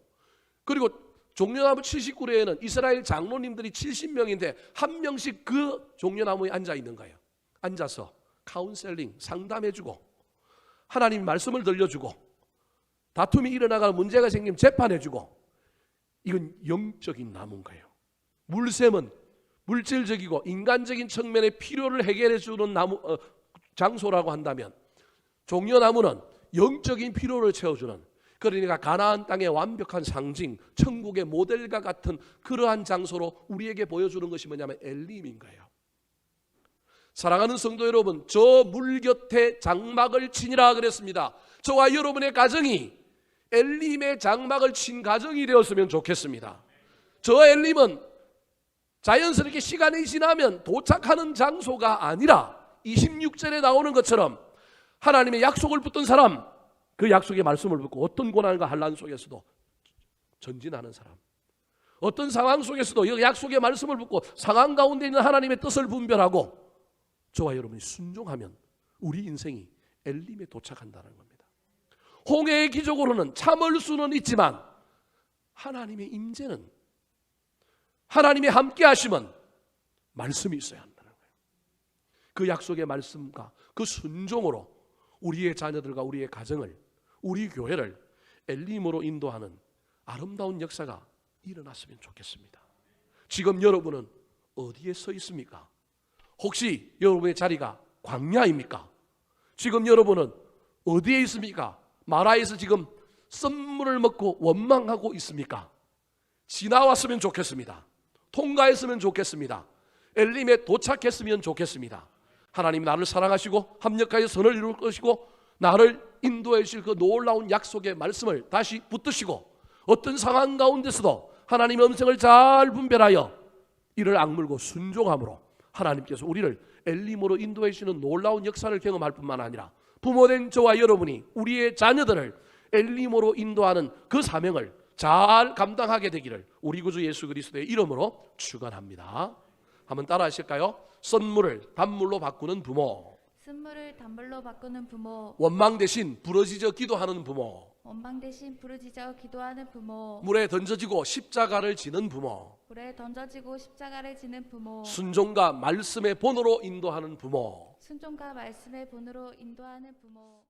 그리고 종려나무 70그루에는 이스라엘 장로님들이 70명인데 한 명씩 그 종려나무에 앉아 있는 거예요. 앉아서 카운셀링, 상담해주고 하나님 말씀을 들려주고 다툼이 일어나가 문제가 생기면 재판해주고. 이건 영적인 나무인 거예요. 물샘은 물질적이고 인간적인 측면의 필요를 해결해주는 장소라고 한다면, 종려나무는 영적인 필요를 채워주는, 그러니까 가나안 땅의 완벽한 상징, 천국의 모델과 같은 그러한 장소로 우리에게 보여주는 것이 뭐냐면 엘림인 거예요. 사랑하는 성도 여러분, 저 물 곁에 장막을 치니라 그랬습니다. 저와 여러분의 가정이 엘림의 장막을 친 가정이 되었으면 좋겠습니다. 저 엘림은 자연스럽게 시간이 지나면 도착하는 장소가 아니라 26절에 나오는 것처럼 하나님의 약속을 붙든 사람, 그 약속의 말씀을 붙고 어떤 고난과 환난 속에서도 전진하는 사람, 어떤 상황 속에서도 이 약속의 말씀을 붙고 상황 가운데 있는 하나님의 뜻을 분별하고 저와 여러분이 순종하면 우리 인생이 엘림에 도착한다는 겁니다. 홍해의 기적으로는 참을 수는 있지만 하나님의 임재는, 하나님의 함께 하심은 말씀이 있어야 한다는 거예요. 그 약속의 말씀과 그 순종으로 우리의 자녀들과 우리의 가정을, 우리 교회를 엘림으로 인도하는 아름다운 역사가 일어났으면 좋겠습니다. 지금 여러분은 어디에 서 있습니까? 혹시 여러분의 자리가 광야입니까? 지금 여러분은 어디에 있습니까? 마라에서 지금 썸물을 먹고 원망하고 있습니까? 지나왔으면 좋겠습니다. 통과했으면 좋겠습니다. 엘림에 도착했으면 좋겠습니다. 하나님 나를 사랑하시고 합력하여 선을 이룰 것이고 나를 인도해 주실 그 놀라운 약속의 말씀을 다시 붙드시고 어떤 상황 가운데서도 하나님의 음성을 잘 분별하여 이를 악물고 순종함으로 하나님께서 우리를 엘림으로 인도해 주시는 놀라운 역사를 경험할 뿐만 아니라 부모된 저와 여러분이 우리의 자녀들을 엘림으로 인도하는 그 사명을 잘 감당하게 되기를 우리 구주 예수 그리스도의 이름으로 축원합니다. 한번 따라 하실까요? 썬물을 단물로 바꾸는 부모, 쓴물을 단물로 바꾸는 부모, 원망 대신 부러지져 기도하는 부모, 원망 대신 부르짖어 기도하는 부모, 물에 던져지고 십자가를 지는 부모, 물에 던져지고 십자가를 지는 부모, 순종과 말씀의 본으로 인도하는 부모, 순종과 말씀의 본으로 인도하는 부모.